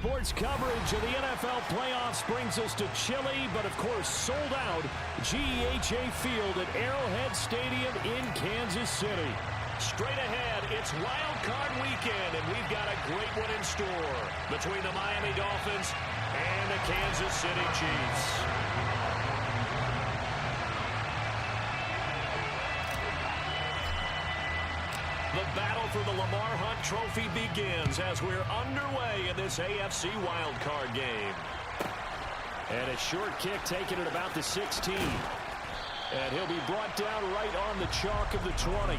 Sports coverage of the NFL playoffs brings us to chilly, but of course sold out GEHA Field at Arrowhead Stadium in Kansas City. Straight ahead, it's Wildcard weekend, and we've got a great one in store between the Miami Dolphins and the Kansas City Chiefs. The battle for the Lamar Hunt Trophy begins as we're underway in this AFC wildcard game. And a short kick taken at about the 16. And he'll be brought down right on the chalk of the 20.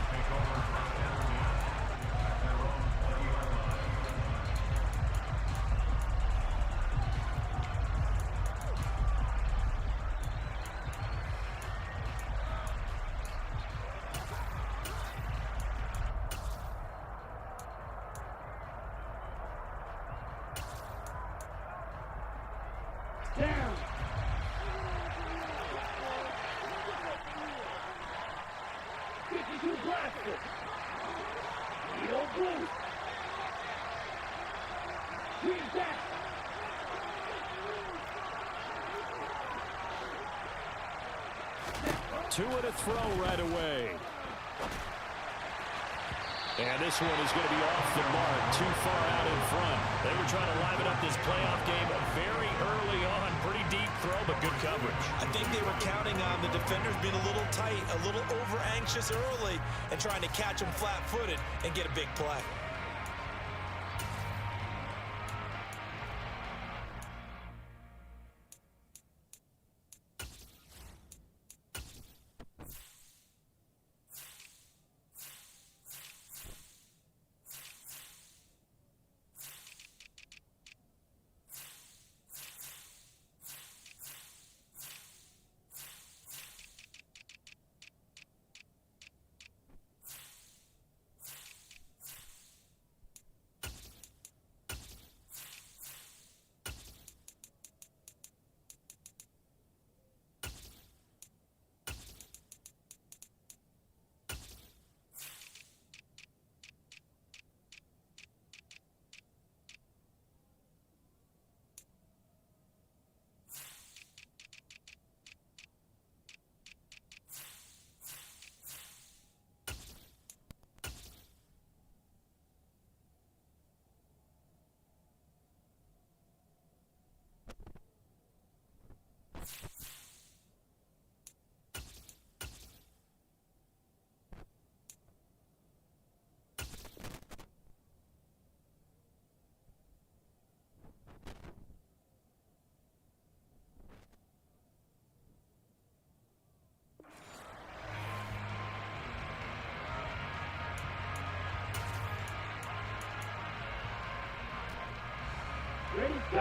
Down. Blaster. Heel blue. Green back. Two and a throw right away. And this one is going to be off the mark, too far out in front. They were trying to liven up this playoff game very early on. Pretty deep throw, but good coverage. I think they were counting on the defenders being a little tight, a little over-anxious early, and trying to catch them flat-footed and get a big play.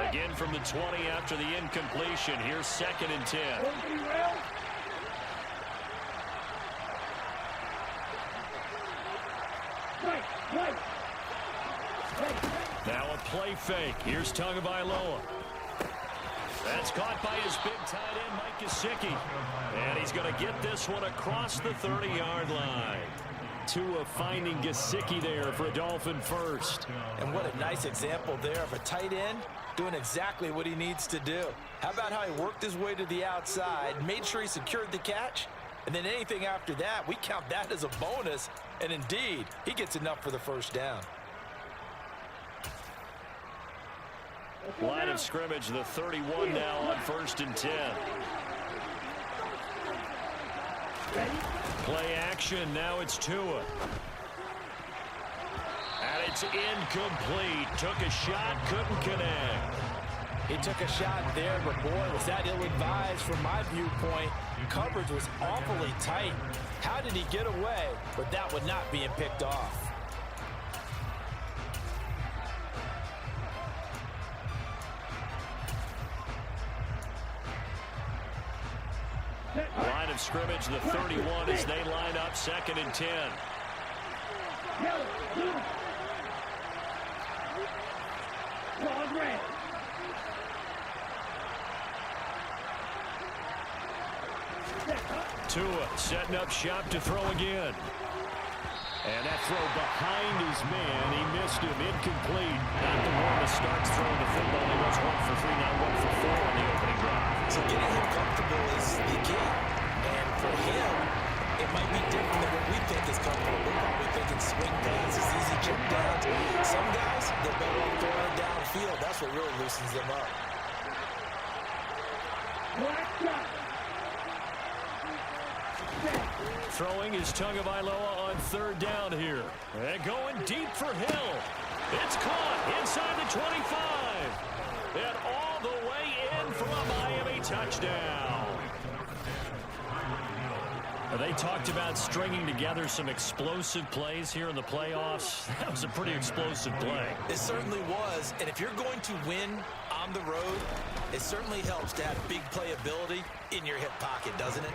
Again from the 20 after the incompletion. Here's 2nd and 10. Now a play fake. Here's Tagovailoa. That's caught by his big tight end, Mike Gesicki. And he's going to get this one across the 30-yard line. Tua finding Gesicki there for a Dolphin first. And what a nice example there of a tight end doing exactly what he needs to do. How about how he worked his way to the outside, made sure he secured the catch, and then anything after that, we count that as a bonus. And indeed, he gets enough for the first down. Line of scrimmage, the 31 now on 1st and 10. Play action, now it's Tua. And it's incomplete. Took a shot, couldn't connect. He took a shot there, but boy, was that ill-advised from my viewpoint. Coverage was awfully tight. How did he get away with that one not being picked off? Line of scrimmage, the 31 as they line up 2nd and 10. Tua setting up shop to throw again. And that throw behind his man. He missed him. Incomplete. Not the one that starts throwing the football. He goes 1 for 3, now 1 for 4 on the opening drive. So getting him comfortable is the key. And for him, it might be different than what we think is comfortable. We're probably thinking swing passes, easy chip downs. Some guys, they're better off throwing it downfield. That's what really loosens them up. Throwing is Tagovailoa on 3rd down here. And going deep for Hill. It's caught inside the 25. And all the way in for a Miami touchdown. They talked about stringing together some explosive plays here in the playoffs. That was a pretty explosive play. It certainly was. And if you're going to win on the road, it certainly helps to have big playability in your hip pocket, doesn't it?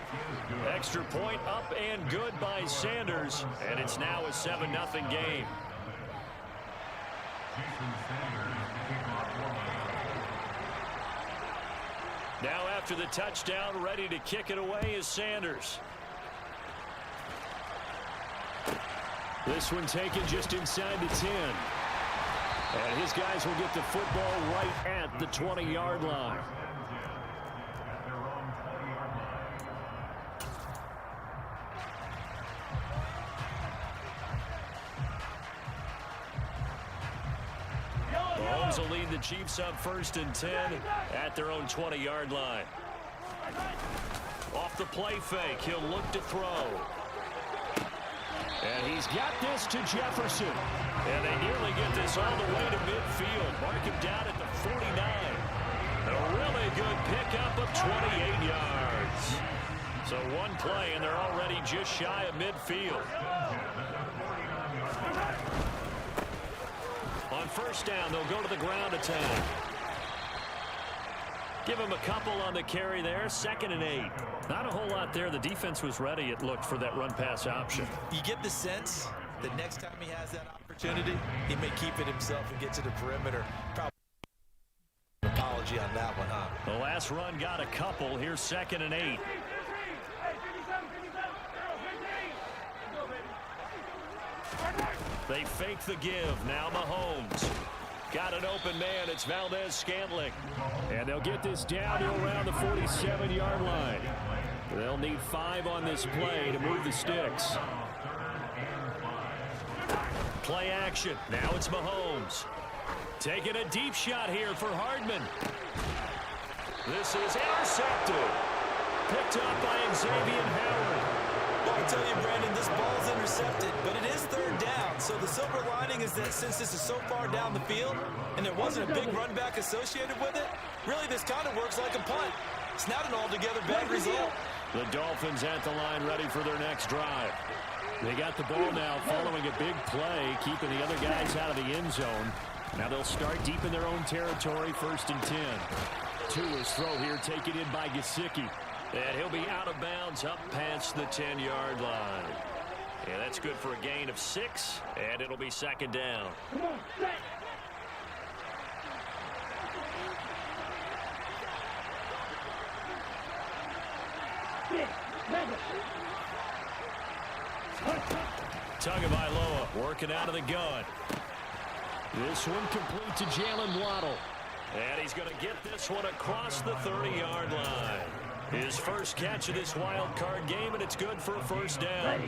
Extra point up and good by Sanders. And it's now a 7-0 game. Now after the touchdown, ready to kick it away is Sanders. This one taken just inside the 10. And his guys will get the football right at the 20-yard line. Mahomes will lead the Chiefs up 1st and 10 at their own 20-yard line. Off the play fake, he'll look to throw. And he's got this to Jefferson. And they nearly get this all the way to midfield. Mark him down at the 49. A really good pickup of 28 yards. So one play, and they're already just shy of midfield. On 1st down, they'll go to the ground attack. Give him a couple on the carry there. 2nd and 8. Not a whole lot there. The defense was ready, it looked, for that run-pass option. You get the sense that next time he has that opportunity, he may keep it himself and get to the perimeter. Probably an apology on that one, huh? The last run got a couple. Here's 2nd and 8. They fake the give. Now Mahomes. Got an open man. It's Valdez-Scantling. And they'll get this down to around the 47-yard line. They'll need 5 on this play to move the sticks. Play action. Now it's Mahomes. Taking a deep shot here for Hardman. This is intercepted. Picked up by Xavier Howard. Well, I tell you, Brandon, this ball's intercepted, but it is 3rd down. So the silver lining is that since this is so far down the field and there wasn't a big run back associated with it, really this kind of works like a punt. It's not an altogether bad result. The Dolphins at the line ready for their next drive. They got the ball now following a big play, keeping the other guys out of the end zone. Now they'll start deep in their own territory, 1st and 10. Tua's throw here taken in by Gesicki. And he'll be out of bounds up past the 10-yard line. And that's good for a gain of 6, and it'll be 2nd down. Come on, set. Tagovailoa working out of the gun. This one complete to Jalen Waddle. And he's going to get this one across the 30-yard line. His first catch of this wild card game, and it's good for a 1st down.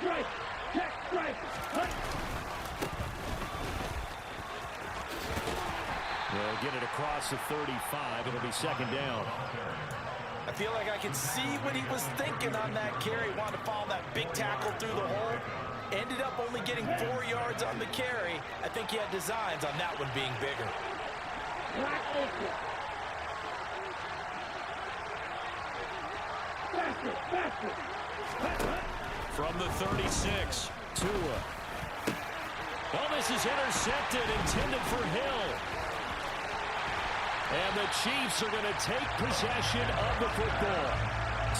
Strike, check, strike, hunt. They'll get it across the 35. It'll be 2nd down. I feel like I can see what he was thinking on that carry. Wanted to follow that big tackle through the hole. Ended up only getting 4 yards on the carry. I think he had designs on that one being bigger. Black open. Faster, faster. From the 36, Tua. Oh, this is intercepted, intended for Hill. And the Chiefs are going to take possession of the football.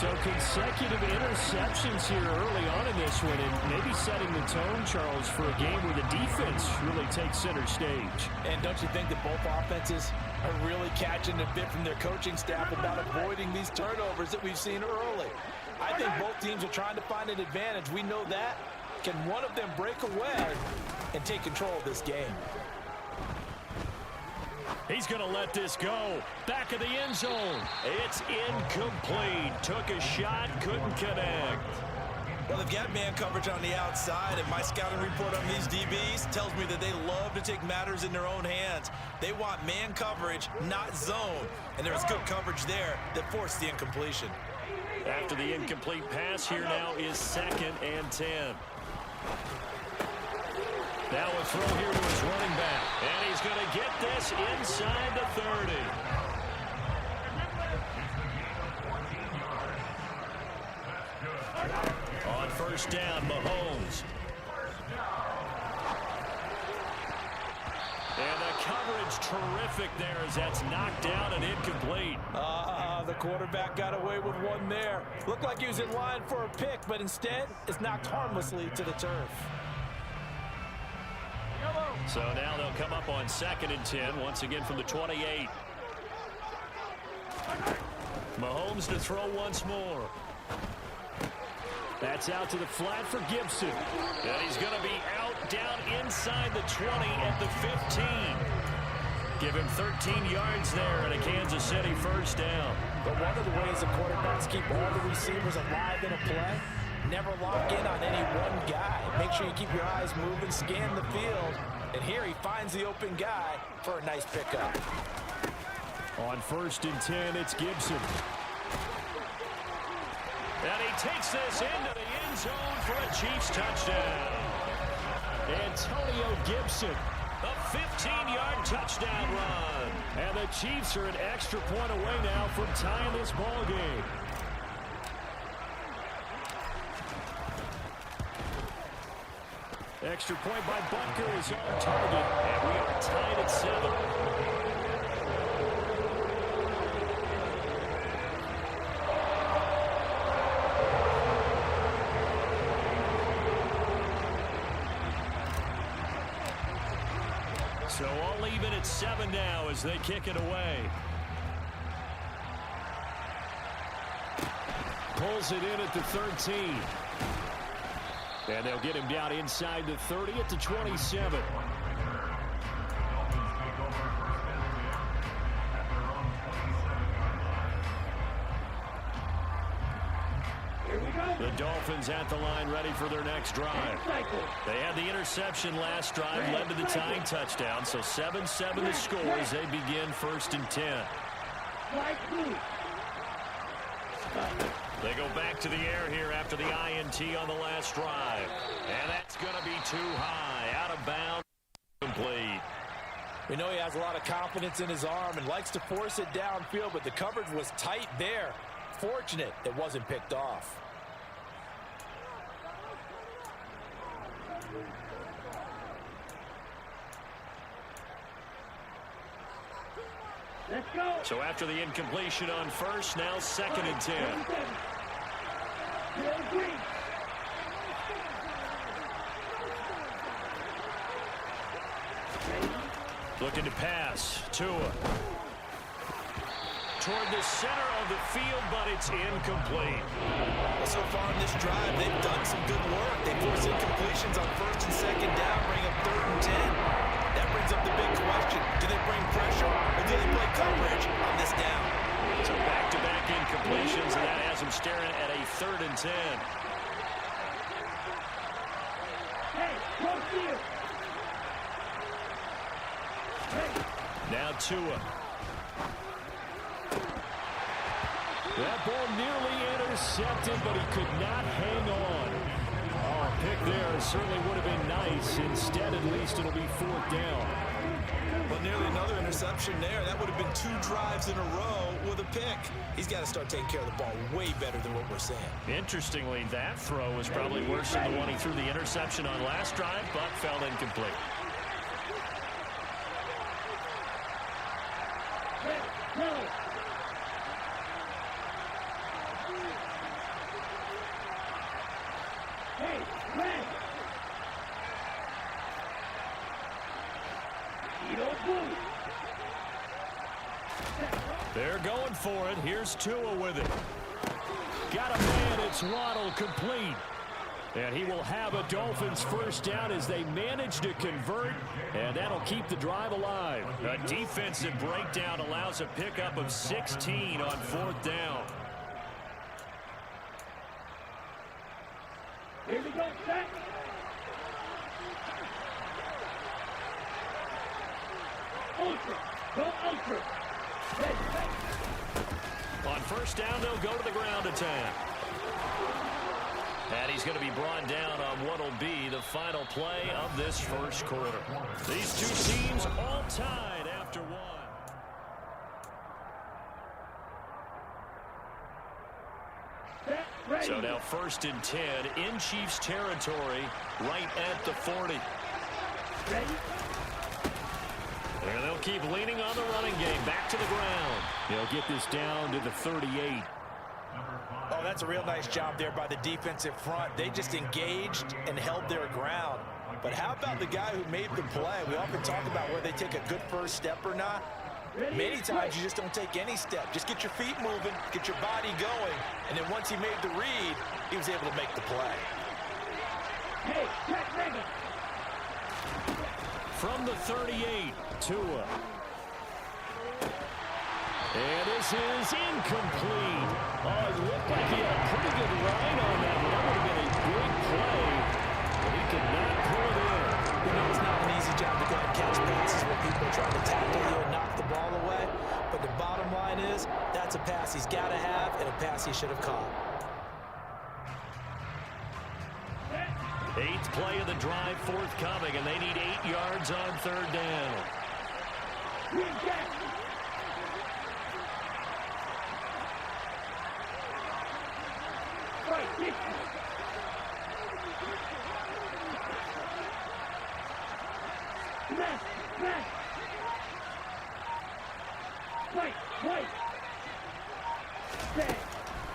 So consecutive interceptions here early on in this one, and maybe setting the tone, Charles, for a game where the defense really takes center stage. And don't you think that both offenses are really catching a bit from their coaching staff about avoiding these turnovers that we've seen early? I think both teams are trying to find an advantage. We know that. Can one of them break away and take control of this game? He's going to let this go. Back of the end zone. It's incomplete. Took a shot, couldn't connect. Well, they've got man coverage on the outside, and my scouting report on these DBs tells me that they love to take matters in their own hands. They want man coverage, not zone. And there's good coverage there that forced the incompletion. After the incomplete pass, here now is 2nd and 10. Now a throw here to his running back. And he's going to get this inside the 30. On first down, Mahomes. And the coverage terrific there as that's knocked down and incomplete. The quarterback got away with one there. Looked like he was in line for a pick, but instead it's knocked harmlessly to the turf. So now they'll come up on 2nd and 10, once again from the 28. Mahomes to throw once more. That's out to the flat for Gibson. And he's going to be out down inside the 20 at the 15. Give him 13 yards there and a Kansas City first down. But one of the ways the quarterbacks keep all the receivers alive in a play, never lock in on any one guy. Make sure you keep your eyes moving, scan the field. And here he finds the open guy for a nice pickup. On 1st and 10, it's Gibson. And he takes this into the end zone for a Chiefs touchdown. Antonio Gibson, a 15-yard touchdown run. And the Chiefs are an extra point away now from tying this ball game. Extra point by Butker is on target, and we are tied at 7. So all even at 7 now as they kick it away. Pulls it in at the 13. And they'll get him down inside the 30 at the 27. The Dolphins at the line ready for their next drive. They had the interception last drive, led to the tying touchdown. So 7-7 the score as they begin 1st and 10. They go back to the air here after the INT on the last drive. And that's going to be too high. Out of bounds. Complete. We know he has a lot of confidence in his arm and likes to force it downfield, but the coverage was tight there. Fortunate it wasn't picked off. Let's go. So after the incompletion on 1st, now 2nd and 10. Looking to pass. Tua. Toward the center of the field, but it's incomplete. Well, so far in this drive, they've done some good work. They force incompletions on 1st and 2nd down, bring up 3rd and 10. That brings up the big question. Do they bring pressure or do they play coverage on this down? So back-to-back incompletions, and that has them staring at a 3rd and 10. Hey, close here. Now Tua. That ball nearly intercepted, but he could not hang on. Oh, a pick there certainly would have been nice. Instead, at least, it'll be 4th down. Well, nearly another interception there. That would have been 2 drives in a row with a pick. He's got to start taking care of the ball way better than what we're saying. Interestingly, that throw was probably worse than the one he threw the interception on last drive, but fell incomplete. move. They're going for it. Here's Tua with it. Got a man. It's Waddle, complete. And he will have a Dolphins first down as they manage to convert, and that'll keep the drive alive. A defensive breakdown allows a pickup of 16 on 4th down. Here we go, set. Ultra. Go ultra. On first down, they'll go to the ground attack. And he's going to be brought down on what will be the final play of this first quarter. These two teams all tied after one. So now 1st and 10 in Chiefs territory, right at the 40. Ready? And they'll keep leaning on the running game. Back to the ground. They'll get this down to the 38. Oh, that's a real nice job there by the defensive front. They just engaged and held their ground. But how about the guy who made the play? We often talk about whether they take a good first step or not. Many times you just don't take any step. Just get your feet moving, get your body going, and then once he made the read, he was able to make the play. Hey, check ready. From the 38, Tua. And this is incomplete. Oh, it looked like he had a pretty good line on that. That would have been a big play, but he could not pull it in. You know, it's not an easy job to go and catch passes when people are trying to tackle you and knock the ball away. But the bottom line is, that's a pass he's got to have and a pass he should have caught. 8th play of the drive forthcoming, and they need 8 yards on 3rd down.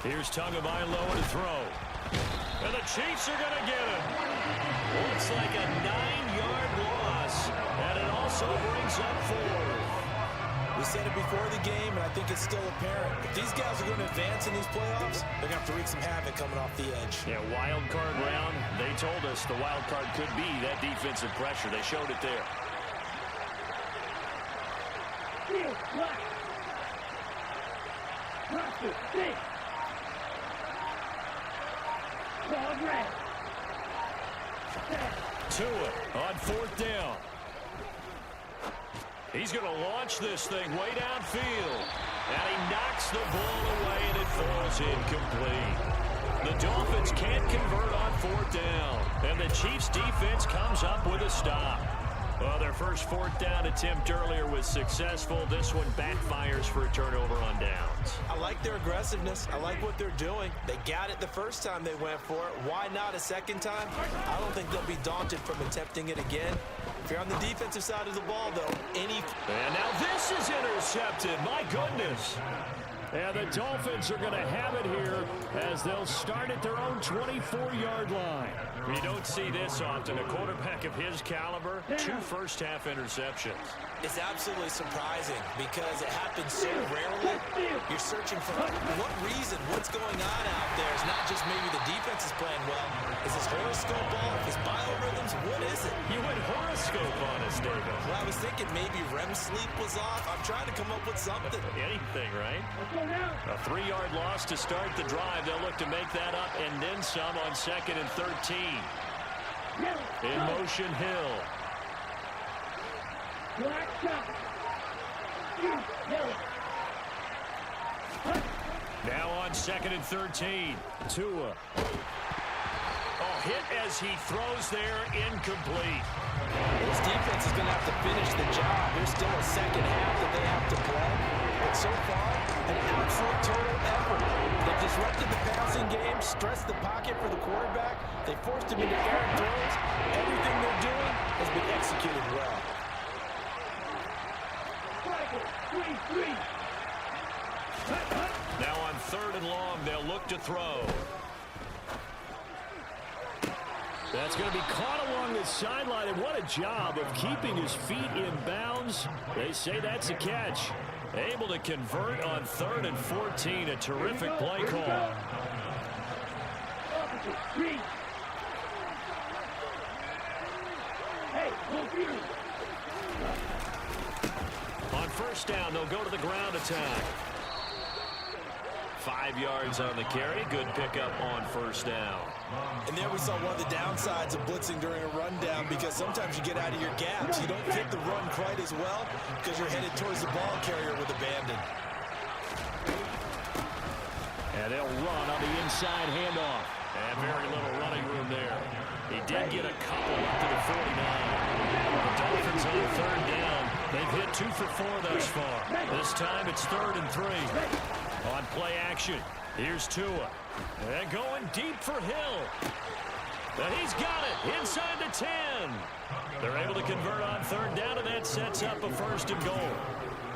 Here's Tagovailoa to throw. And the Chiefs are going to get it. Looks like a 9-yard loss, and it also brings up 4. We said it before the game, and I think it's still apparent. If these guys are going to advance in these playoffs, they're going to have to wreak some havoc coming off the edge. Yeah, wild card round. They told us the wild card could be that defensive pressure. They showed it there. Tua on 4th down. He's going to launch this thing way downfield. And he knocks the ball away, and it falls incomplete. The Dolphins can't convert on 4th down. And the Chiefs defense comes up with a stop. Well, their first 4th down attempt earlier was successful. This one backfires for a turnover on downs. I like their aggressiveness. I like what they're doing. They got it the first time they went for it. Why not a second time? I don't think they'll be daunted from attempting it again. If you're on the defensive side of the ball, though, And now this is intercepted. My goodness. And the Dolphins are going to have it here as they'll start at their own 24-yard line. You don't see this often. A quarterback of his caliber, 2 first-half interceptions. It's absolutely surprising because it happens so rarely. You're searching for what reason, what's going on out there. It's not just maybe the defense is playing well. Is his horoscope off? His biorhythms? What is it? You went horoscope on us, David. Well, I was thinking maybe REM sleep was off. I'm trying to come up with something. Anything, right? A 3-yard loss to start the drive. They'll look to make that up and then some on 2nd and 13. In motion, Hill. Now on 2nd and 13. Tua. Oh, hit as he throws there, incomplete. This defense is going to have to finish the job. There's still a second half that they have to play. But so far, an absolute total effort. They've disrupted the passing game, stressed the pocket for the quarterback. They forced him into errant throws. Everything they're doing has been executed well. Now on 3rd and long, they'll look to throw. That's going to be caught along the the sideline, and what a job of keeping his feet in bounds. They say that's a catch. Able to convert on 3rd and 14. A terrific play call. On first down, they'll go to the ground attack. 5 yards on the carry. Good pickup on first down. And there we saw one of the downsides of blitzing during a rundown, because sometimes you get out of your gaps. You don't fit the run quite as well because you're headed towards the ball carrier with abandon. And they'll run on the inside handoff. And very little running room there. He did get a couple up to the 49. The Dolphins on 3rd down. They've hit 2 for 4 thus far. This time it's 3rd and 3. On play action, here's Tua. And going deep for Hill. And he's got it inside the 10. They're able to convert on 3rd down, and that sets up a 1st and goal.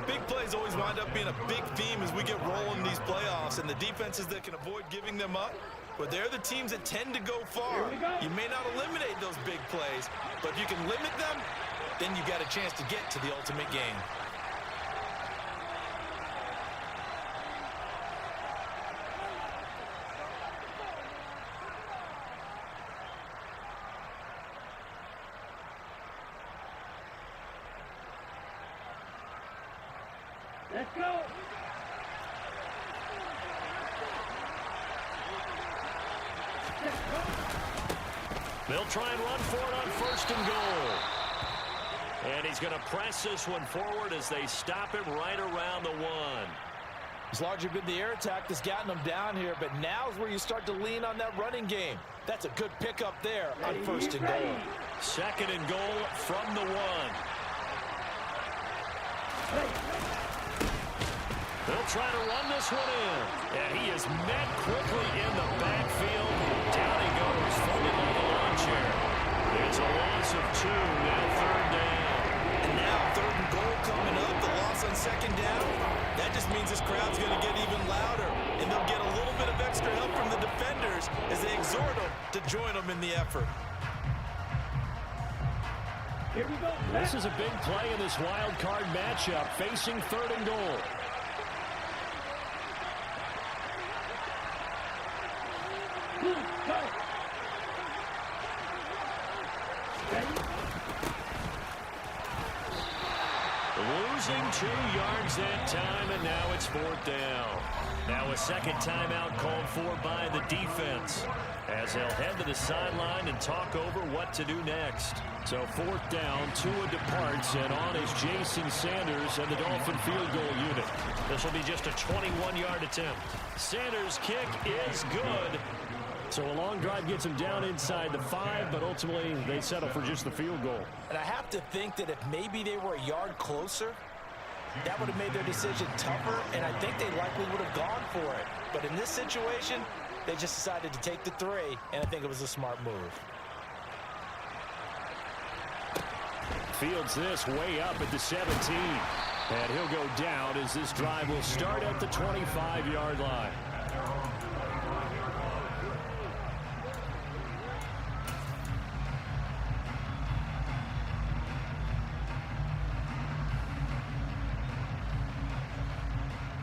Big plays always wind up being a big theme as we get rolling these playoffs, and the defenses that can avoid giving them up, but they're the teams that tend to go far. You may not eliminate those big plays, but if you can limit them, then you got a chance to get to the ultimate game. Let's go. They'll try and run for it on 1st and goal. And he's going to press this one forward as they stop him right around the 1. It's largely been the air attack that's gotten them down here, but now is where you start to lean on that running game. That's a good pickup there on 1st and goal. 2nd and goal from the 1. They'll try to run this one in. And he is met quickly in the backfield. Down he goes, folded like a lawn chair. It's a loss of 2, now 3rd down. And now 3rd and goal coming up, the loss on 2nd down. That just means this crowd's going to get even louder. And they'll get a little bit of extra help from the defenders as they exhort them to join them in the effort. Here we go. This is a big play in this wild card matchup, facing 3rd and goal. Losing 2 yards that time, and now it's 4th down. Now a 2nd timeout called for by the defense, as they'll head to the sideline and talk over what to do next. So 4th down, Tua departs, and on is Jason Sanders and the Dolphin field goal unit. This will be just a 21-yard attempt. Sanders' kick is good. So a long drive gets him down inside the 5, but ultimately they settle for just the field goal. And I have to think that if maybe they were a yard closer, that would have made their decision tougher, and I think they likely would have gone for it. But in this situation, they just decided to take the 3, and I think it was a smart move. Fields this way up at the 17. And he'll go down as this drive will start at the 25-yard line.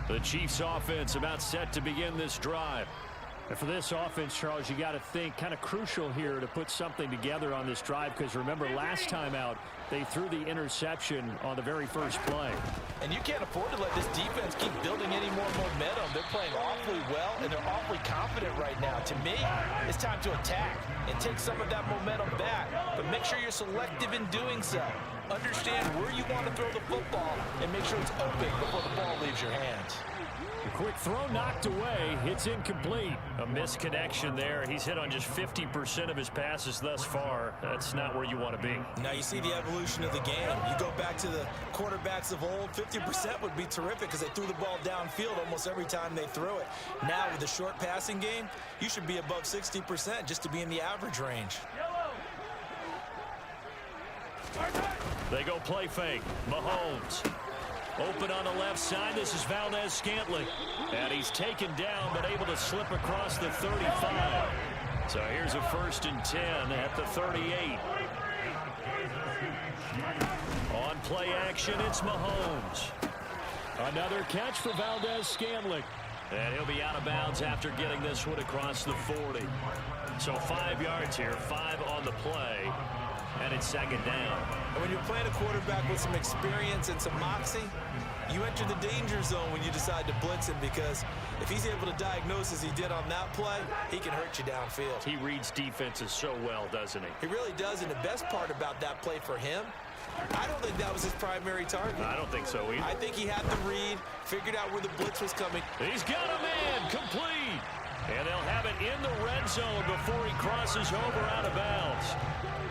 The Chiefs offense about set to begin this drive. And for this offense, Charles, you got to think kind of crucial here to put something together on this drive, because remember last time out they threw the interception on the very first play. And you can't afford to let this defense keep building any more momentum. They're playing awfully well, and they're awfully confident right now. To me, it's time to attack and take some of that momentum back, but make sure you're selective in doing so. Understand where you want to throw the football and make sure it's open before the ball leaves your hands. A quick throw knocked away. It's incomplete. A misconnection there. He's hit on just 50% of his passes thus far. That's not where you want to be. Now you see the evolution of the game. You go back to the quarterbacks of old, 50% would be terrific because they threw the ball downfield almost every time they threw it. Now with the short passing game, you should be above 60% just to be in the average range. They go play fake. Mahomes. Open on the left side. This is Valdez-Scantling. And he's taken down, but able to slip across the 35. So here's a 1st and 10 at the 38. On play action, it's Mahomes. Another catch for Valdez-Scantling. And he'll be out of bounds after getting this one across the 40. So 5 yards here, 5 on the play, and it's second down. And when you're playing a quarterback with some experience and some moxie, you enter the danger zone when you decide to blitz him, because if he's able to diagnose as he did on that play, he can hurt you downfield. He reads defenses so well, doesn't he? He really does, and the best part about that play for him, I don't think that was his primary target. I don't think so either. I think he had the read, figured out where the blitz was coming. He's got a man, complete. And they'll have it in the red zone before he crosses over out of bounds.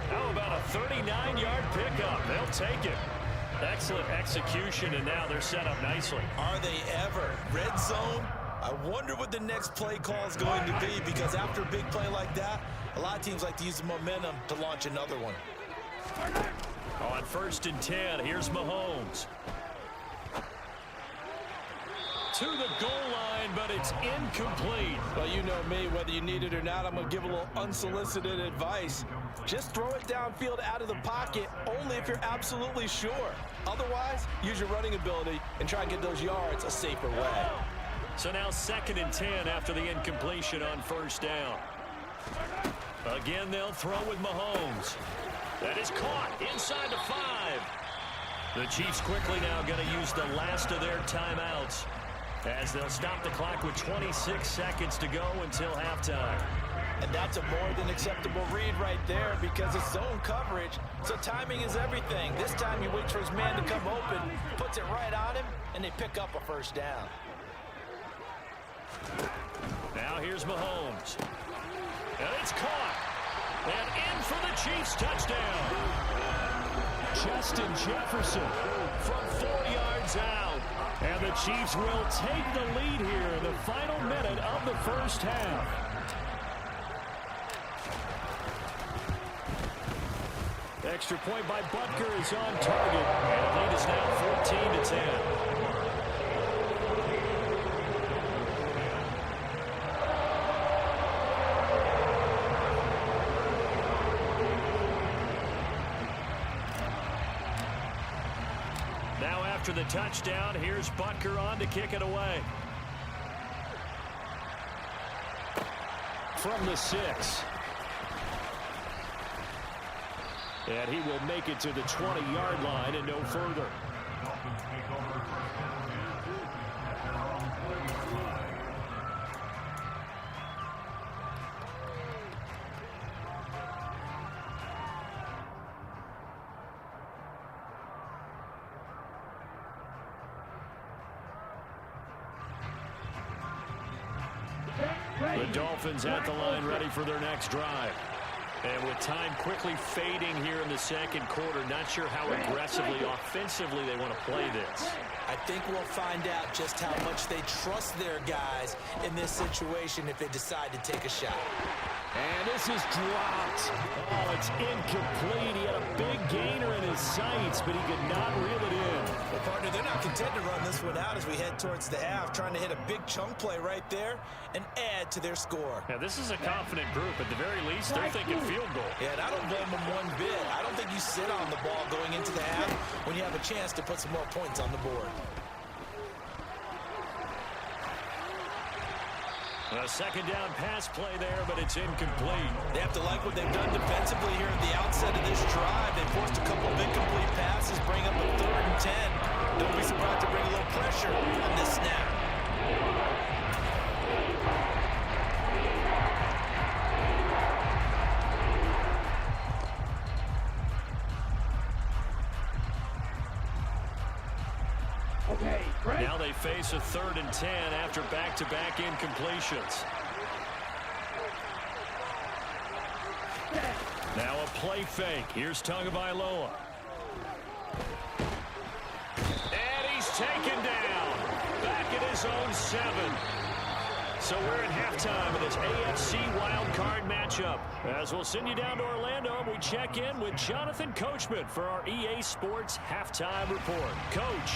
How about a 39-yard pickup? They'll take it. Excellent execution, and now they're set up nicely. Are they ever? Red zone? I wonder what the next play call is going to be, because after a big play like that, a lot of teams like to use the momentum to launch another one. On 1st and 10, here's Mahomes. To the goal line, but it's incomplete. Well, you know me, whether you need it or not, I'm going to give a little unsolicited advice. Just throw it downfield out of the pocket, only if you're absolutely sure. Otherwise, use your running ability and try and get those yards a safer way. So now 2nd and 10 after the incompletion on 1st down. Again, they'll throw with Mahomes. That is caught inside the 5. The Chiefs quickly now going to use the last of their timeouts, as they'll stop the clock with 26 seconds to go until halftime. And that's a more than acceptable read right there, because it's zone coverage, so timing is everything. This time he waits for his man to come open, puts it right on him, and they pick up a 1st down. Now here's Mahomes. And it's caught. And in for the Chiefs touchdown. Justin Jefferson from 4 yards out. And the Chiefs will take the lead here in the final minute of the 1st half. Extra point by Butker is on target. And the lead is now 14-10. After the touchdown, here's Butker on to kick it away. From the 6. And he will make it to the 20-yard line and no further. The Dolphins at the line ready for their next drive. And with time quickly fading here in the 2nd quarter, not sure how aggressively, offensively they want to play this. I think we'll find out just how much they trust their guys in this situation if they decide to take a shot. And this is dropped. Oh, it's incomplete. He had a big gainer in his sights, but he could not reel it in. Well, partner, they're not content to run this one out as we head towards the half, trying to hit a big chunk play right there and add to their score. Yeah, this is a confident group. At the very least, they're thinking field goal. Yeah, and I don't blame them one bit. I don't think you sit on the ball going into the half when you have a chance to put some more points on the board. A 2nd down pass play there, but it's incomplete. They have to like what they've done defensively here at the outset of this drive. They forced a couple of incomplete passes, bring up a 3rd and 10. Don't be surprised to bring a little pressure on this snap. Now they face a 3rd and 10 after back-to-back incompletions. Now a play fake. Here's Tagovailoa. And he's taken down. Back at his own 7. So we're at halftime of this AFC Wildcard matchup. As we'll send you down to Orlando, and we check in with Jonathan Coachman for our EA Sports Halftime Report. Coach.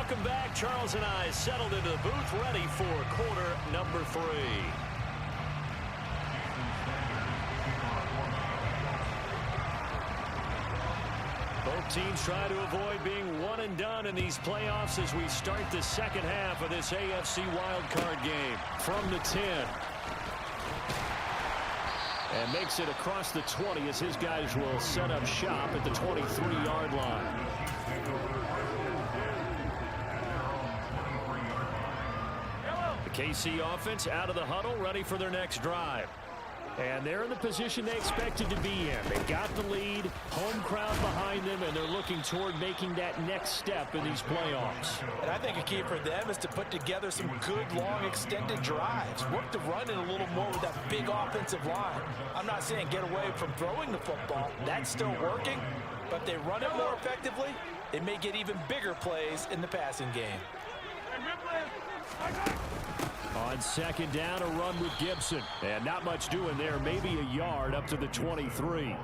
Welcome back. Charles and I settled into the booth, ready for quarter number 3. Both teams try to avoid being one and done in these playoffs as we start the second half of this AFC wildcard game. From the 10. And makes it across the 20 as his guys will set up shop at the 23-yard line. The KC offense out of the huddle, ready for their next drive. And they're in the position they expected to be in. They got the lead, home crowd behind them, and they're looking toward making that next step in these playoffs. And I think a key for them is to put together some good, long, extended drives. Work the run in a little more with that big offensive line. I'm not saying get away from throwing the football. That's still working. But if they run it more effectively, it may get even bigger plays in the passing game. On second down, a run with Gibson. And not much doing there. Maybe a yard up to the 23.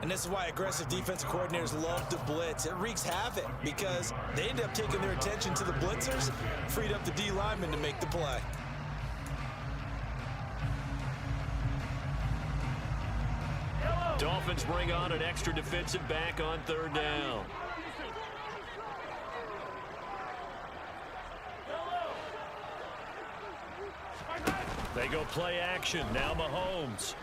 And this is why aggressive defensive coordinators love to blitz. It wreaks havoc because they end up taking their attention to the blitzers, freed up the D lineman to make the play. Dolphins bring on an extra defensive back on third down. They go play action. Now Mahomes.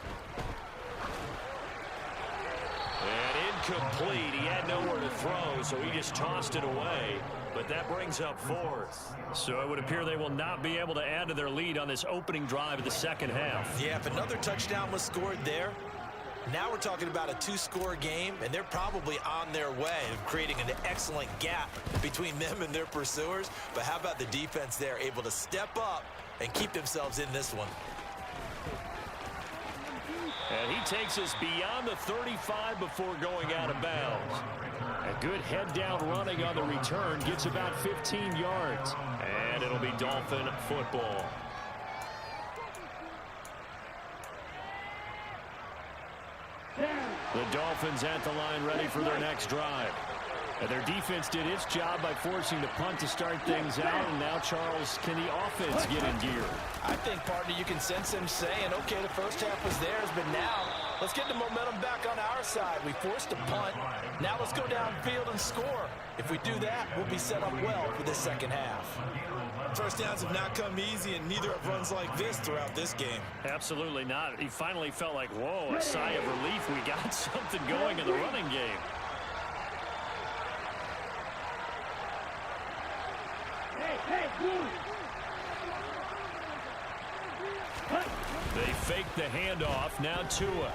And incomplete. He had nowhere to throw, so he just tossed it away. But that brings up 4th. So it would appear they will not be able to add to their lead on this opening drive of the second half. Yeah, if another touchdown was scored there, now we're talking about a 2-score game, and they're probably on their way of creating an excellent gap between them and their pursuers. But how about the defense there, able to step up and keep themselves in this one? And he takes us beyond the 35 before going out of bounds. A good head down running on the return, gets about 15 yards. And it'll be Dolphin football. The Dolphins at the line, ready for their next drive. And their defense did its job by forcing the punt to start things out. And now, Charles, can the offense get in gear? I think, partner, you can sense them saying, okay, the first half was theirs, but now let's get the momentum back on our side. We forced a punt. Now let's go downfield and score. If we do that, we'll be set up well for the second half. First downs have not come easy, and neither have runs like this throughout this game. Absolutely not. He finally felt like, whoa, a sigh of relief. We got something going in the running game. They fake the handoff. Now Tua.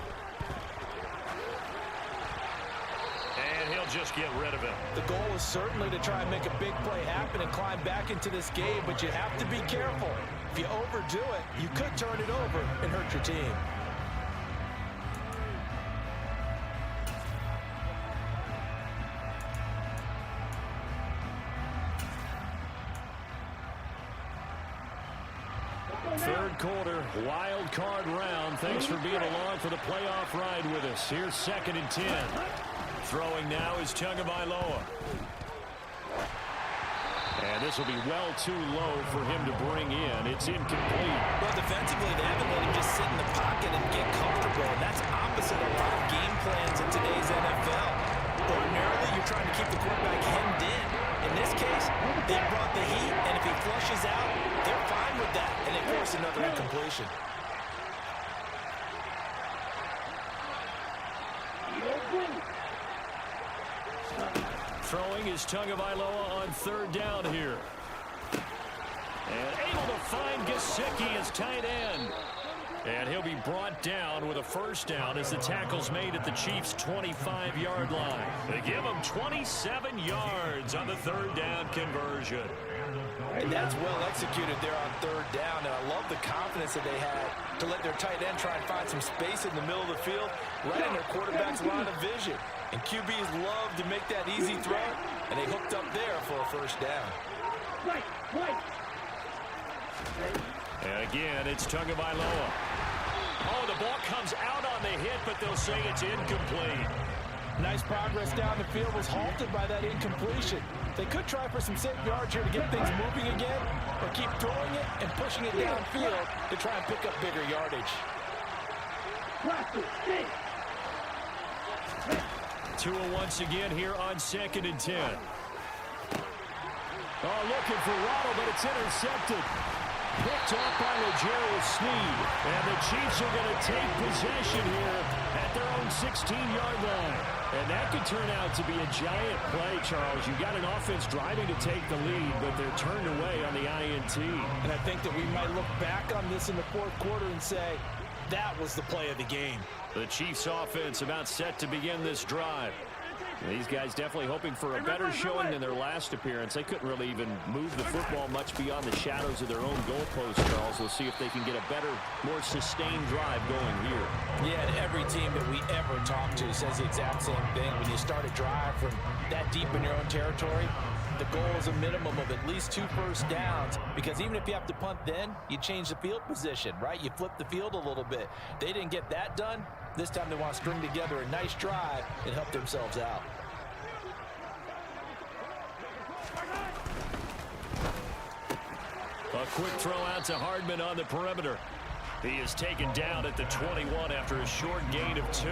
And he'll just get rid of it. The goal is certainly to try and make a big play happen and climb back into this game, but you have to be careful. If you overdo it, you could turn it over and hurt your team. Third quarter, wild card round. Thanks for being along for the playoff ride with us. Here's 2nd and 10. Throwing now is Tagovailoa. And this will be well too low for him to bring in. It's incomplete. Well, defensively, they haven't let him just sit in the pocket and get comfortable. And that's opposite a lot of game plans in today's NFL. Ordinarily, you're trying to keep the quarterback hemmed in. In this case, they brought the heat, and if he flushes out, they're fine with that, and they force another incompletion. Throwing is Tagovailoa on third down here. And able to find Gesicki as tight end. And he'll be brought down with a first down as the tackle's made at the Chiefs' 25-yard line. They give him 27 yards on the third down conversion. And that's well executed there on third down. And I love the confidence that they had to let their tight end try and find some space in the middle of the field, right in their quarterback's line of vision. And QBs love to make that easy throw, and they hooked up there for a first down. And again, it's Tagovailoa. Oh, the ball comes out on the hit, but they'll say it's incomplete. Nice progress down the field was halted by that incompletion. They could try for some safe yards here to get things moving again, or keep throwing it and pushing it downfield to try and pick up bigger yardage. Tua once again here on 2nd and 10. Oh, looking for Waddle, but it's intercepted. Picked off by L'Jarius Sneed. And the Chiefs are going to take possession here at their own 16-yard line. And that could turn out to be a giant play, Charles. You've got an offense driving to take the lead, but they're turned away on the INT. And I think that we might look back on this in the fourth quarter and say, that was the play of the game. The Chiefs offense about set to begin this drive. These guys definitely hoping for a better showing than their last appearance. They couldn't really even move the football much beyond the shadows of their own goalpost, Charles. We'll see if they can get a better, more sustained drive going here. Yeah, and every team that we ever talk to says the exact same thing. When you start a drive from that deep in your own territory, the goal is a minimum of at least 2 first downs, because even if you have to punt then, you change the field position, right? You flip the field a little bit. They didn't get that done. This time they want to string together a nice drive and help themselves out. A quick throw out to Hardman on the perimeter. He is taken down at the 21 after a short gain of 2.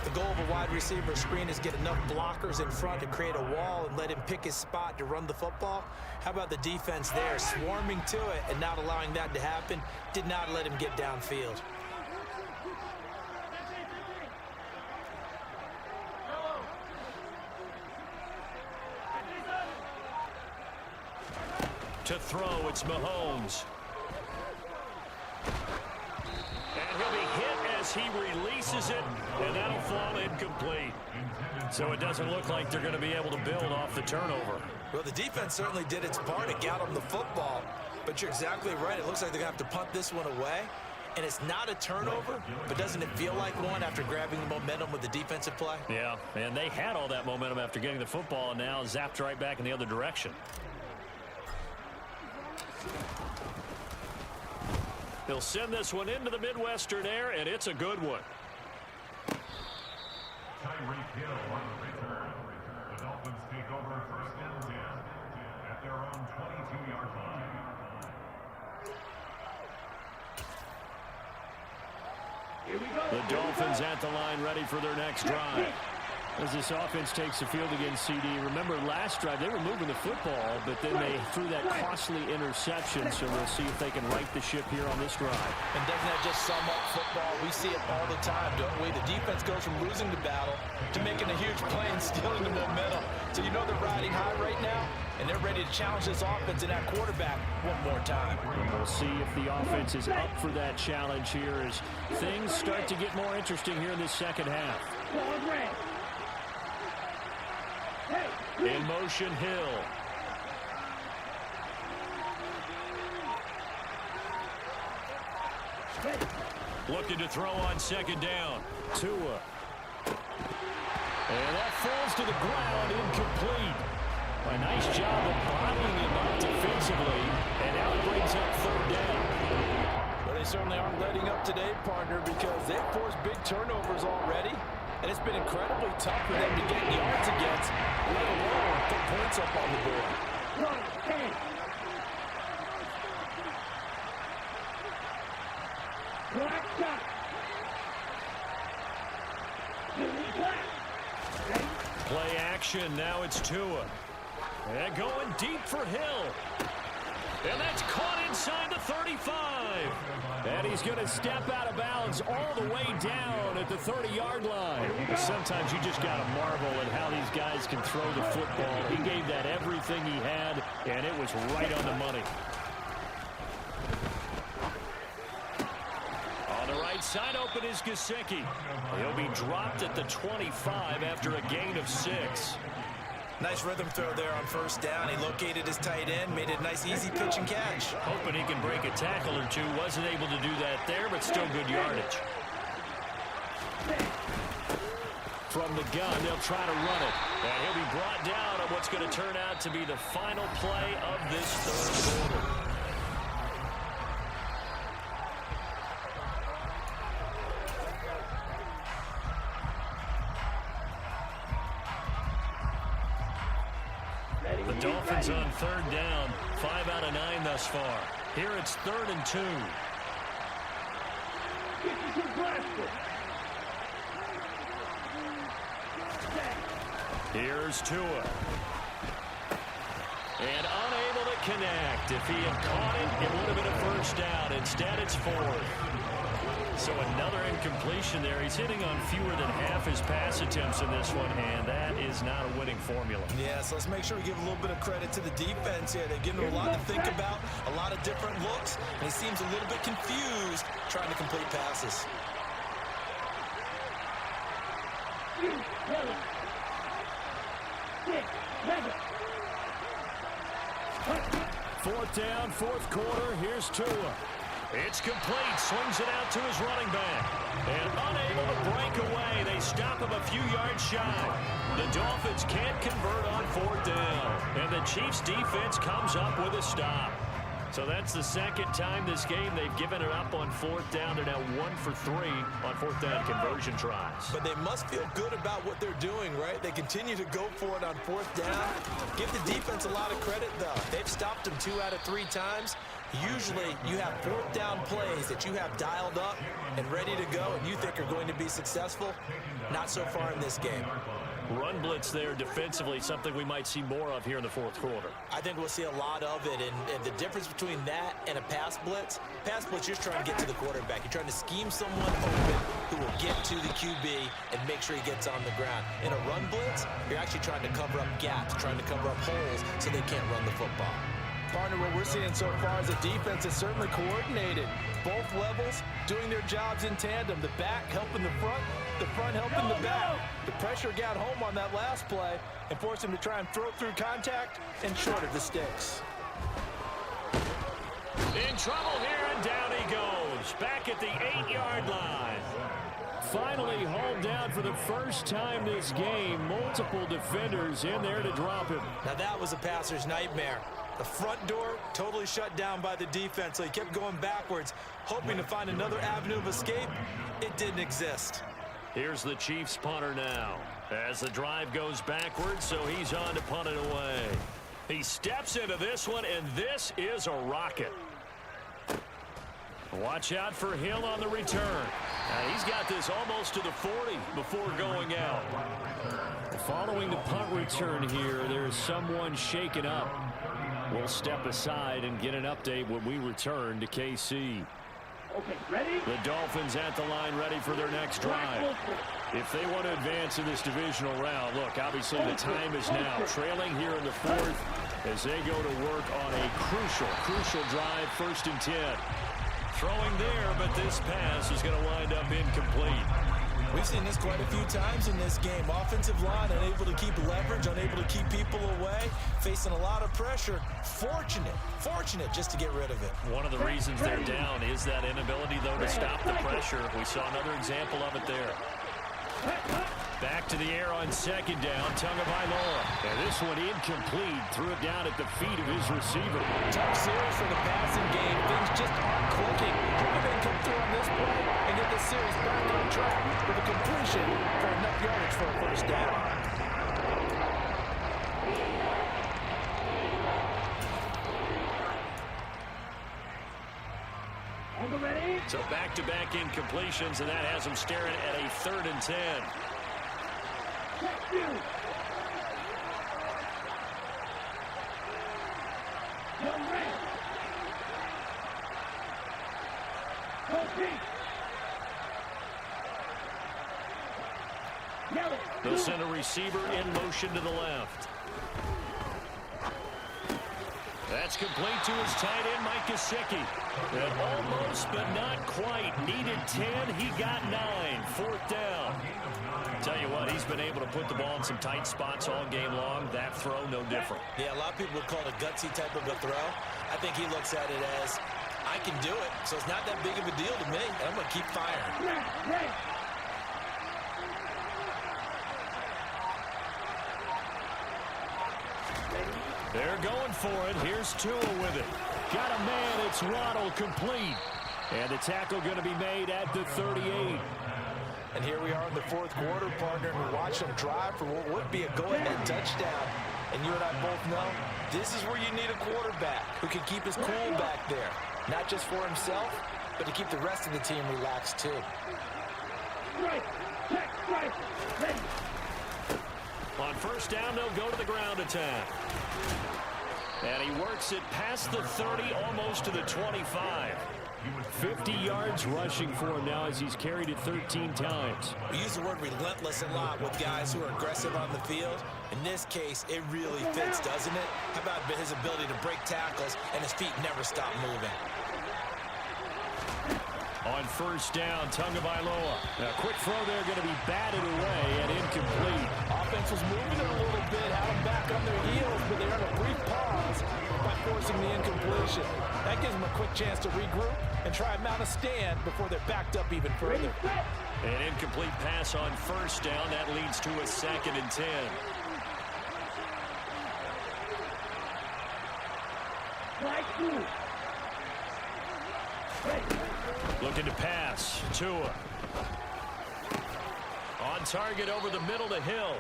The goal of a wide receiver screen is get enough blockers in front to create a wall and let him pick his spot to run the football. How about the defense there, swarming to it and not allowing that to happen? Did not let him get downfield. To throw, it's Mahomes. And he'll be hit as he releases it, and that'll fall incomplete. So it doesn't look like they're going to be able to build off the turnover. Well, the defense certainly did its part to get them the football, but you're exactly right. It looks like they're going to have to punt this one away, and it's not a turnover, but doesn't it feel like one after grabbing the momentum with the defensive play? Yeah, and they had all that momentum after getting the football, and now zapped right back in the other direction. He'll send this one into the Midwestern air, and it's a good one. Tyreek Hill on the return. The Dolphins take over 1st and 10 at their own 22-yard line. Here we go. The Dolphins at the line ready for their next drive. As this offense takes the field against CD, remember last drive they were moving the football, but then they threw that costly interception, so we'll see if they can right the ship here on this drive. And doesn't that just sum up football? We see it all the time, don't we? The defense goes from losing the battle to making a huge play and stealing the momentum. So you know they're riding high right now, and they're ready to challenge this offense and that quarterback one more time. And we'll see if the offense is up for that challenge here as things start to get more interesting here in this second half. In motion, Hill. Looking to throw on 2nd down. Tua. And that falls to the ground, incomplete. A nice job of bottling him up defensively, and now it brings up 3rd down. Well, they certainly aren't letting up today, partner, because they've forced big turnovers already. And it's been incredibly tough for them to get yards against, let alone put points up on the board. Play action, now it's Tua. And going deep for Hill. And that's caught inside the 35. And he's going to step out of bounds all the way down at the 30-yard line. Sometimes you just got to marvel at how these guys can throw the football. He gave that everything he had, and it was right on the money. On the right side open is Gesicki. He'll be dropped at the 25 after a gain of 6. Nice rhythm throw there on 1st down. He located his tight end, made it a nice easy pitch and catch. Hoping he can break a tackle or two. Wasn't able to do that there, but still good yardage. From the gun, they'll try to run it. And he'll be brought down on what's going to turn out to be the final play of this 3rd quarter. Dolphins on third down, 5 out of 9 thus far. Here it's 3rd and 2. Here's Tua. And unable to connect. If he had caught it, it would have been a first down. Instead, it's 4th. So another incompletion there. He's hitting on fewer than half his pass attempts in this one, and that is not a winning formula. Yeah, so let's make sure we give a little bit of credit to the defense here. They've given him a lot to think about, a lot of different looks, and he seems a little bit confused trying to complete passes. Fourth down, 4th quarter. Here's Tua. It's complete. Swings it out to his running back. And unable to break away. They stop him a few yards shy. The Dolphins can't convert on 4th down. And the Chiefs defense comes up with a stop. So that's the second time this game they've given it up on 4th down. They're now 1 for 3 on 4th down conversion tries. But they must feel good about what they're doing, right? They continue to go for it on 4th down. Give the defense a lot of credit, though. They've stopped them 2 out of 3 times. Usually you have 4th down plays that you have dialed up and ready to go and you think are going to be successful. Not so far in this game. Run blitz there defensively, something we might see more of here in the 4th quarter. I think we'll see a lot of it, and the difference between that and a pass blitz, you're just trying to get to the quarterback. You're trying to scheme someone open who will get to the QB and make sure he gets on the ground. In a run blitz, you're actually trying to cover up gaps, trying to cover up holes so they can't run the football. Partner, what we're seeing so far is a defense that's certainly coordinated. Both levels doing their jobs in tandem. The back helping the front helping the back. The pressure got home on that last play and forced him to try and throw it through contact and short of the sticks. In trouble here, and down he goes. Back at the 8-yard line. Finally hauled down for the first time this game. Multiple defenders in there to drop him. Now that was a passer's nightmare. The front door totally shut down by the defense, so he kept going backwards, hoping to find another avenue of escape. It didn't exist. Here's the Chiefs punter now. As the drive goes backwards, so he's on to punt it away. He steps into this one, and this is a rocket. Watch out for Hill on the return. He's got this almost to the 40 before going out. Following the punt return here, there's someone shaken up. We'll step aside and get an update when we return to KC. Okay, ready? The Dolphins at the line, ready for their next drive. If they want to advance in this divisional round, look, obviously the time is now. Trailing here in the 4th as they go to work on a crucial drive, 1st and 10. Throwing there, but this pass is going to wind up incomplete. We've seen this quite a few times in this game. Offensive line unable to keep leverage, unable to keep people away, facing a lot of pressure. Fortunate just to get rid of it. One of the reasons they're down is that inability, though, to stop the pressure. We saw another example of it there. Back to the air on 2nd down, Tagovailoa. And this one incomplete, threw it down at the feet of his receiver. Tough series for the passing game. Things just aren't clicking. Hoping they come through on this play and get the series back on track with a completion for enough yardage for a first down. So back-to-back incompletions, and that has them staring at a 3rd and 10. They'll send a receiver in motion to the left. That's complete to his tight end, Mike Gesicki. And almost, but not quite. Needed 10. He got 9. 4th down. Tell you what, he's been able to put the ball in some tight spots all game long. That throw, no different. Yeah, a lot of people would call it a gutsy type of a throw. I think he looks at it as, I can do it, so it's not that big of a deal to me, and I'm going to keep firing. They're going for it. Here's Tua with it. Got a man. It's Waddle, complete. And the tackle going to be made at the 38. And here we are in the 4th quarter, partner, and we're watching them drive for what would be a go-ahead touchdown. And you and I both know this is where you need a quarterback who can keep his cool back there. Not just for himself, but to keep the rest of the team relaxed too. Right, check, right, ready. On first down, they'll go to the ground attack. And he works it past the 30, almost to the 25. 50 yards rushing for him now as he's carried it 13 times. We use the word relentless a lot with guys who are aggressive on the field. In this case, it really fits, doesn't it? How about his ability to break tackles and his feet never stop moving? On first down, Tagovailoa. A quick throw there going to be batted away and incomplete. Offense was moving it a little bit, had them back on their heels, but they're in a brief pause by forcing the incompletion. That gives them a quick chance to regroup and try and mount a stand before they're backed up even further. An incomplete pass on first down. That leads to a 2nd and 10. Looking to pass. Tua. On target over the middle to Hill.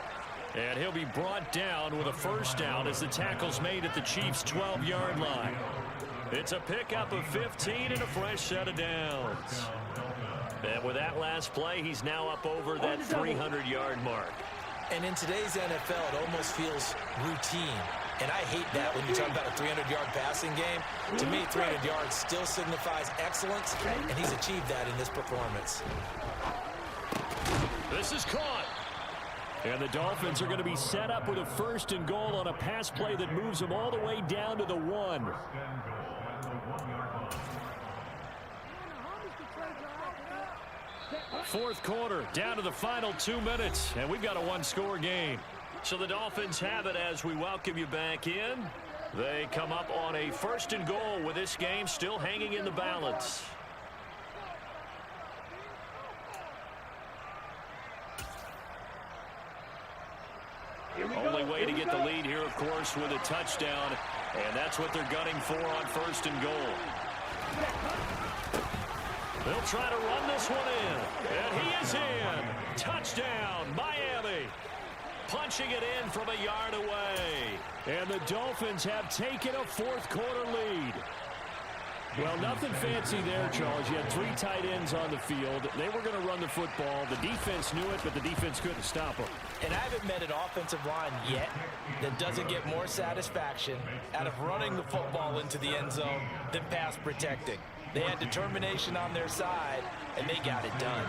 And he'll be brought down with a first down as the tackle's made at the Chiefs' 12-yard line. It's a pickup of 15 and a fresh set of downs. And with that last play, he's now up over that 300-yard mark. And in today's NFL, it almost feels routine. And I hate that when you talk about a 300-yard passing game. To me, 300 yards still signifies excellence, and he's achieved that in this performance. This is caught. And the Dolphins are going to be set up with a 1st and goal on a pass play that moves them all the way down to the 1. Fourth quarter, down to the final 2 minutes, and we've got a one-score game. So the Dolphins have it as we welcome you back in. They come up on a 1st and goal with this game still hanging in the balance. Only way to get the lead here, of course, with a touchdown, and that's what they're gunning for on 1st and goal. They'll try to run this one in, and he is in. Touchdown, Miami. Punching it in from a yard away. And the Dolphins have taken a 4th quarter lead. Well, nothing fancy there, Charles. You had 3 tight ends on the field. They were going to run the football. The defense knew it, but the defense couldn't stop them. And I haven't met an offensive line yet that doesn't get more satisfaction out of running the football into the end zone than pass protecting. They had determination on their side, and they got it done.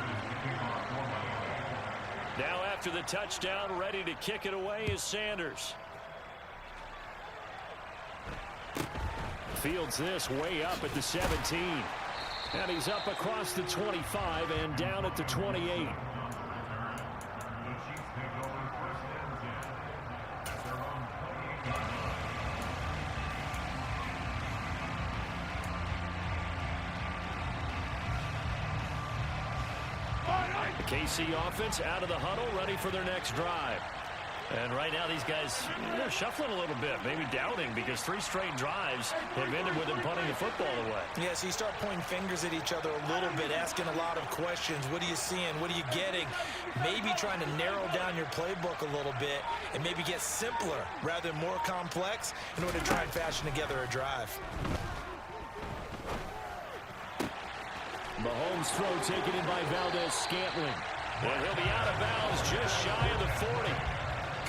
Now after the touchdown, ready to kick it away is Sanders. Fields this way up at the 17. And he's up across the 25 and down at the 28. The KC offense out of the huddle, ready for their next drive. And right now these guys, they're shuffling a little bit, maybe doubting, because 3 straight drives have ended with them punting the football away. Yeah, so you start pointing fingers at each other a little bit, asking a lot of questions. What are you seeing? What are you getting? Maybe trying to narrow down your playbook a little bit and maybe get simpler rather than more complex in order to try and fashion together a drive. Mahomes' throw taken in by Valdez-Scantling. And he'll be out of bounds just shy of the 40.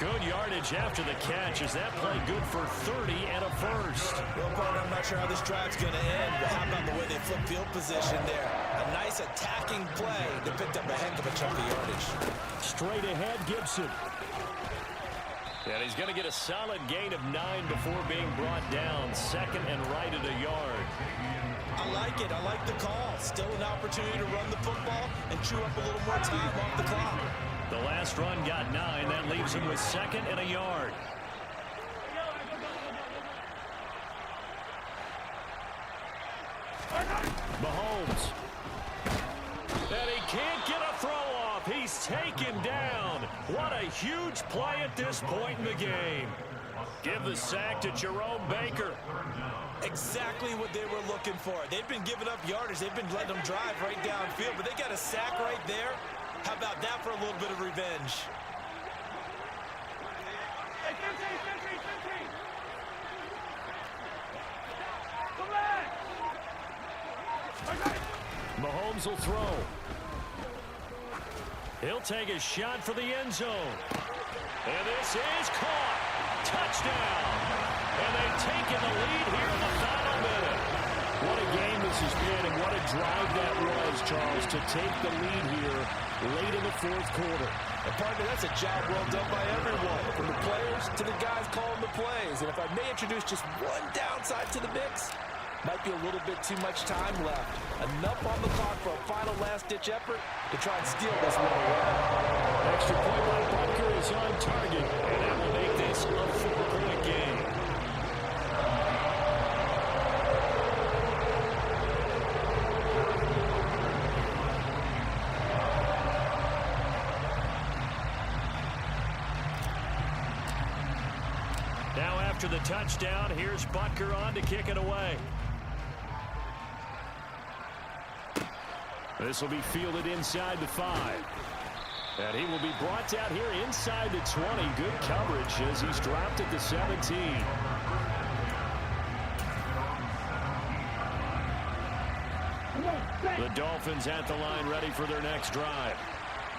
Good yardage after the catch. Is that play good for 30 and a first? Well, partner, I'm not sure how this drive's going to end, but how about the way they flip field position there? A nice attacking play that picked up a heck of a chunk of yardage. Straight ahead, Gibson. And he's going to get a solid gain of 9 before being brought down. 2nd and right at a yard. I like it. I like the call. Still an opportunity to run the football and chew up a little more time off the clock. The last run got 9. That leaves him with 2nd and a yard. Mahomes. And he can't get a throw off. He's taken down. What a huge play at this point in the game. Give the sack to Jerome Baker. Exactly what they were looking for. They've been giving up yardage. They've been letting them drive right downfield, but they got a sack right there. How about that for a little bit of revenge? Mahomes will throw. He'll take a shot for the end zone. And this is caught. Touchdown. And they've taken the lead here in the final minute. What a game this has been, and what a drive that was, Charles, to take the lead here late in the fourth quarter. And partner, that's a job well done by everyone, from the players to the guys calling the plays. And if I may introduce just one downside to the mix, might be a little bit too much time left. Enough on the clock for a final last-ditch effort to try and steal this one away. Extra point by Butker is on target, and that will make this a 4-point game. Now after the touchdown, here's Butker on to kick it away. This will be fielded inside the 5. And he will be brought down here inside the 20. Good coverage as he's dropped at the 17. The Dolphins at the line ready for their next drive.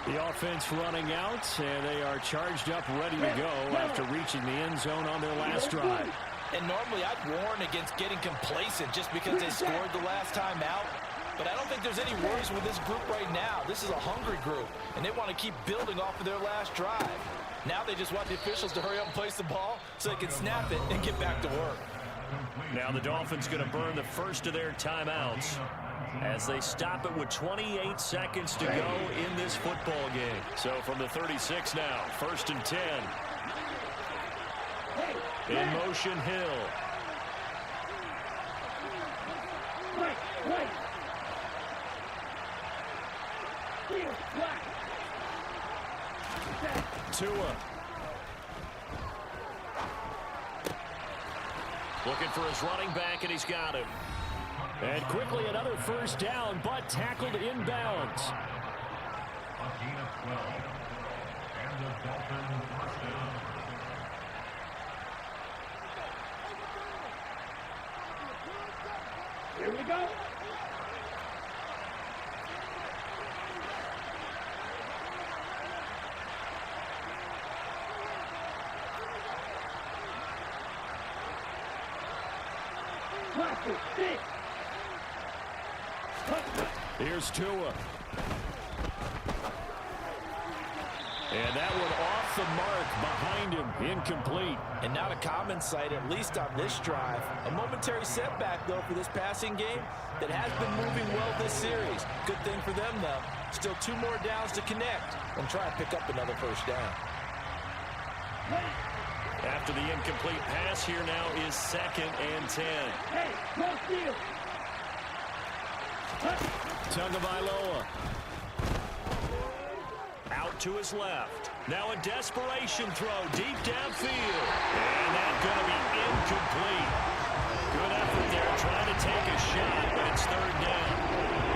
The offense running out, and they are charged up ready to go after reaching the end zone on their last drive. And normally I'd warn against getting complacent just because they scored the last time out. But I don't think there's any worries with this group right now. This is a hungry group, and they want to keep building off of their last drive. Now they just want the officials to hurry up and place the ball so they can snap it and get back to work. Now the Dolphins going to burn the first of their timeouts as they stop it with 28 seconds to go in this football game. So from the 36 now, 1st and 10. In motion, Hill. Tua. Looking for his running back, and he's got him. And quickly another first down, but tackled inbounds. A gain of 12. And the Dolphins first down. Here we go. Here's Tua. And that one off the mark behind him. Incomplete. And not a common sight, at least on this drive. A momentary setback, though, for this passing game that has been moving well this series. Good thing for them, though. Still 2 more downs to connect and try and pick up another first down. After the incomplete pass, here now is 2nd and 10. Hey, no steal. Tagovailoa. Out to his left. Now a desperation throw deep downfield. And that's going to be incomplete. Good effort there trying to take a shot, but it's 3rd down.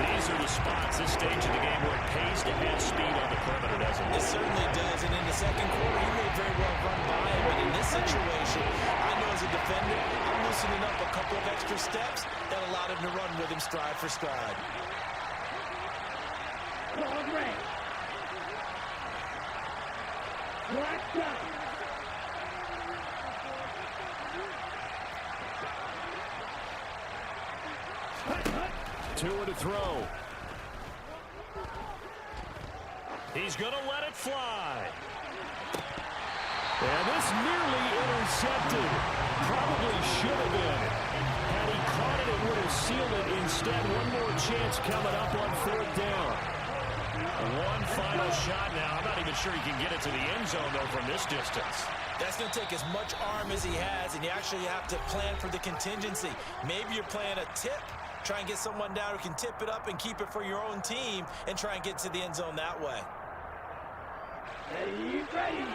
These are the spots, this stage of the game, where it pays to have speed on the perimeter, doesn't it? It certainly does, and in the second quarter, he may very well run by him, but in this situation, I know as a defender, I'm loosening up a couple of extra steps that allowed him to run with him stride for stride. Long range. Black shot. Tua to throw. He's going to let it fly. And this nearly intercepted. Probably should have been. Had he caught it, it would have sealed it. Instead, one more chance coming up on 4th down. One final shot now. I'm not even sure he can get it to the end zone, though, from this distance. That's going to take as much arm as he has, and you actually have to plan for the contingency. Maybe you're playing a tip. Try and get someone down who can tip it up and keep it for your own team and try and get to the end zone that way. Ready, ready.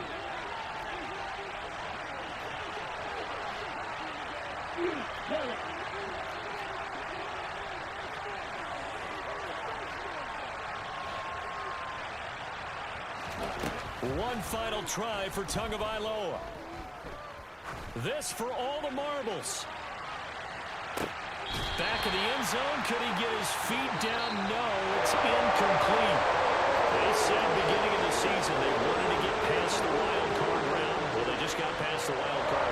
One final try for Tagovailoa. This for all the marbles. Back in the end zone. Could he get his feet down? No, it's incomplete. They said beginning of the season they wanted to get past the wild card round. Well, they just got past the wild card